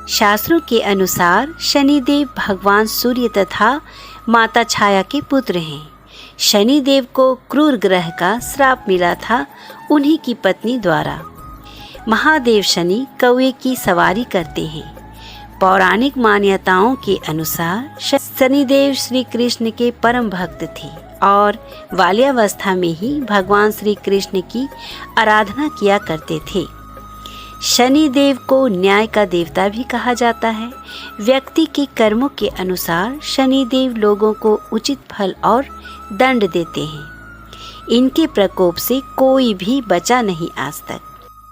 शास्त्रों के अनुसार शनिदेव भगवान सूर्य तथा माता छाया के पुत्र हैं। शनिदेव को क्रूर ग्रह का श्राप मिला था उन्हीं की पत्नी द्वारा। महादेव शनि कौवे की सवारी करते हैं। पौराणिक मान्यताओं के अनुसार शनिदेव श्री कृष्ण के परम भक्त थे और बाल्यावस्था में ही भगवान श्री कृष्ण की आराधना किया करते थे। शनिदेव को न्याय का देवता भी कहा जाता है। व्यक्ति के कर्मों के अनुसार शनिदेव लोगों को उचित फल और दंड देते हैं। इनके प्रकोप से कोई भी बचा नहीं आज तक।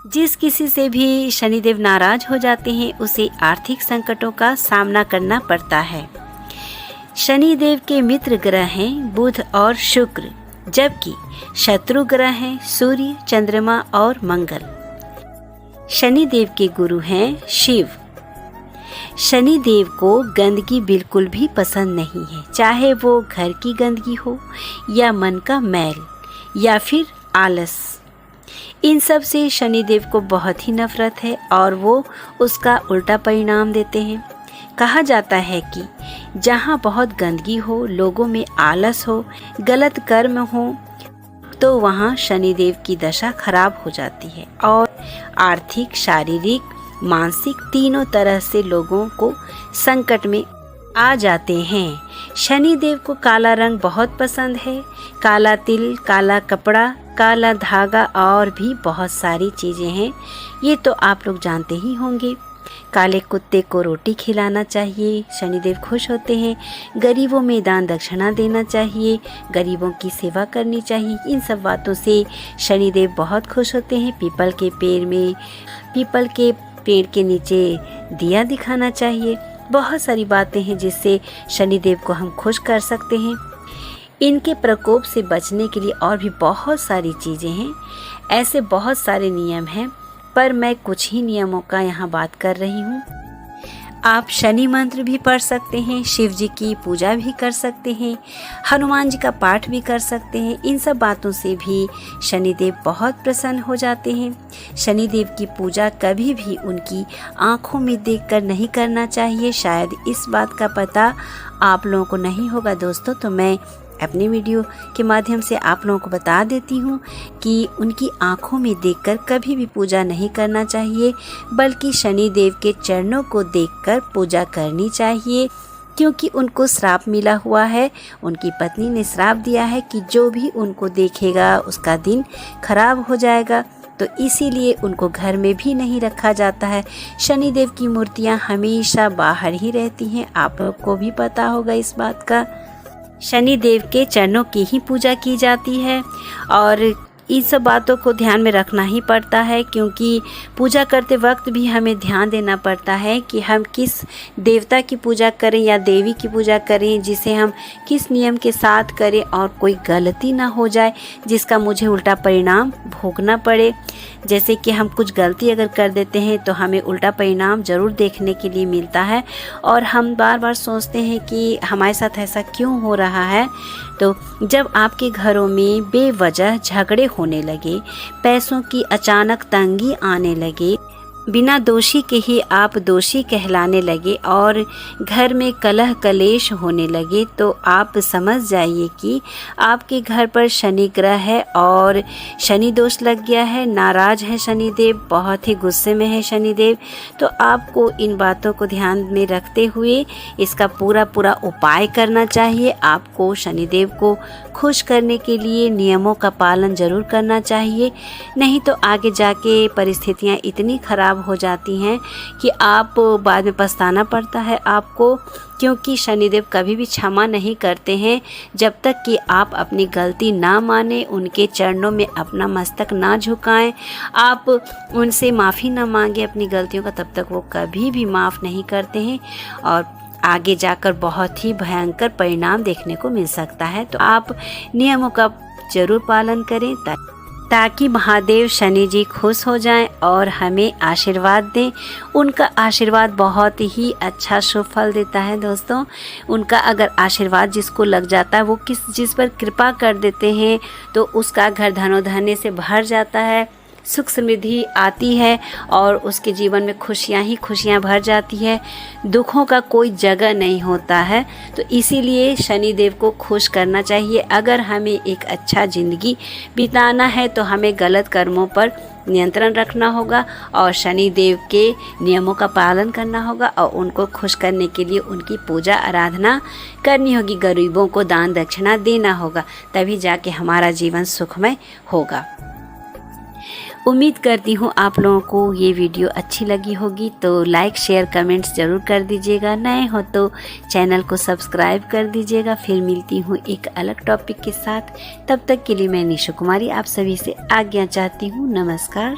जिस किसी से भी शनिदेव नाराज हो जाते हैं उसे आर्थिक संकटों का सामना करना पड़ता है। शनिदेव के मित्र ग्रह हैं बुध और शुक्र, जबकि शत्रु ग्रह हैं सूर्य, चंद्रमा और मंगल। शनिदेव के गुरु हैं शिव। शनिदेव को गंदगी बिल्कुल भी पसंद नहीं है, चाहे वो घर की गंदगी हो या मन का मैल या फिर आलस। इन सब से शनिदेव को बहुत ही नफरत है और वो उसका उल्टा परिणाम देते हैं। कहा जाता है कि जहाँ बहुत गंदगी हो, लोगों में आलस हो, गलत कर्म हो, तो वहाँ शनिदेव की दशा खराब हो जाती है और आर्थिक, शारीरिक, मानसिक तीनों तरह से लोगों को संकट में आ जाते हैं। शनिदेव को काला रंग बहुत पसंद है। काला तिल, काला कपड़ा, काला धागा और भी बहुत सारी चीज़ें हैं, ये तो आप लोग जानते ही होंगे। काले कुत्ते को रोटी खिलाना चाहिए, शनिदेव खुश होते हैं। गरीबों में दान दक्षिणा देना चाहिए, गरीबों की सेवा करनी चाहिए। इन सब बातों से शनिदेव बहुत खुश होते हैं। पीपल के पेड़ के नीचे दिया दिखाना चाहिए। बहुत सारी बातें हैं जिससे शनिदेव को हम खुश कर सकते हैं। इनके प्रकोप से बचने के लिए और भी बहुत सारी चीज़ें हैं। ऐसे बहुत सारे नियम हैं, पर मैं कुछ ही नियमों का यहाँ बात कर रही हूँ। आप शनि मंत्र भी पढ़ सकते हैं, शिव जी की पूजा भी कर सकते हैं, हनुमान जी का पाठ भी कर सकते हैं। इन सब बातों से भी शनिदेव बहुत प्रसन्न हो जाते हैं। शनिदेव की पूजा कभी भी उनकी आँखों में देखकर नहीं करना चाहिए। शायद इस बात का पता आप लोगों को नहीं होगा दोस्तों, तो मैं अपने वीडियो के माध्यम से आप लोगों को बता देती हूँ कि उनकी आँखों में देखकर कभी भी पूजा नहीं करना चाहिए, बल्कि शनिदेव के चरणों को देखकर पूजा करनी चाहिए, क्योंकि उनको श्राप मिला हुआ है। उनकी पत्नी ने श्राप दिया है कि जो भी उनको देखेगा उसका दिन खराब हो जाएगा, तो इसीलिए उनको घर में भी नहीं रखा जाता है। शनिदेव की मूर्तियाँ हमेशा बाहर ही रहती हैं, आप लोग को भी पता होगा इस बात का। शनिदेव के चरणों की ही पूजा की जाती है और इन सब बातों को ध्यान में रखना ही पड़ता है, क्योंकि पूजा करते वक्त भी हमें ध्यान देना पड़ता है कि हम किस देवता की पूजा करें या देवी की पूजा करें, जिसे हम किस नियम के साथ करें और कोई गलती ना हो जाए जिसका मुझे उल्टा परिणाम भोगना पड़े। जैसे कि हम कुछ गलती अगर कर देते हैं तो हमें उल्टा परिणाम ज़रूर देखने के लिए मिलता है और हम बार बार सोचते हैं कि हमारे साथ ऐसा क्यों हो रहा है। तो जब आपके घरों में बेवजह झगड़े होने लगे, पैसों की अचानक तंगी आने लगे, बिना दोषी के ही आप दोषी कहलाने लगे और घर में कलह कलेश होने लगे, तो आप समझ जाइए कि आपके घर पर शनि ग्रह है और शनि दोष लग गया है। नाराज है शनिदेव, बहुत ही गुस्से में है शनिदेव। तो आपको इन बातों को ध्यान में रखते हुए इसका पूरा उपाय करना चाहिए। आपको शनिदेव को खुश करने के लिए नियमों का पालन जरूर करना चाहिए, नहीं तो आगे जाके परिस्थितियाँ इतनी खराब हो जाती हैं कि आप बाद में पछताना पड़ता है आपको, क्योंकि शनिदेव कभी भी क्षमा नहीं करते हैं। जब तक कि आप अपनी गलती ना माने, उनके चरणों में अपना मस्तक ना झुकाएं, आप उनसे माफ़ी ना मांगे अपनी गलतियों का, तब तक वो कभी भी माफ़ नहीं करते हैं और आगे जाकर बहुत ही भयंकर परिणाम देखने को मिल सकता है। तो आप नियमों का जरूर पालन करें ताकि महादेव शनि जी खुश हो जाएं और हमें आशीर्वाद दें। उनका आशीर्वाद बहुत ही अच्छा शुभ फल देता है दोस्तों। उनका अगर आशीर्वाद जिसको लग जाता है, वो जिस पर कृपा कर देते हैं, तो उसका घर धनोधन्य से भर जाता है, सुख समृद्धि आती है और उसके जीवन में खुशियाँ ही खुशियाँ भर जाती है, दुखों का कोई जगह नहीं होता है। तो इसीलिए शनिदेव को खुश करना चाहिए। अगर हमें एक अच्छा ज़िंदगी बिताना है तो हमें गलत कर्मों पर नियंत्रण रखना होगा और शनिदेव के नियमों का पालन करना होगा और उनको खुश करने के लिए उनकी पूजा आराधना करनी होगी, गरीबों को दान दक्षिणा देना होगा, तभी जाके हमारा जीवन सुखमय होगा। उम्मीद करती हूँ आप लोगों को ये वीडियो अच्छी लगी होगी, तो लाइक शेयर कमेंट्स ज़रूर कर दीजिएगा। नए हो तो चैनल को सब्सक्राइब कर दीजिएगा। फिर मिलती हूँ एक अलग टॉपिक के साथ। तब तक के लिए मैं निशु कुमारी आप सभी से आज्ञा चाहती हूँ। नमस्कार।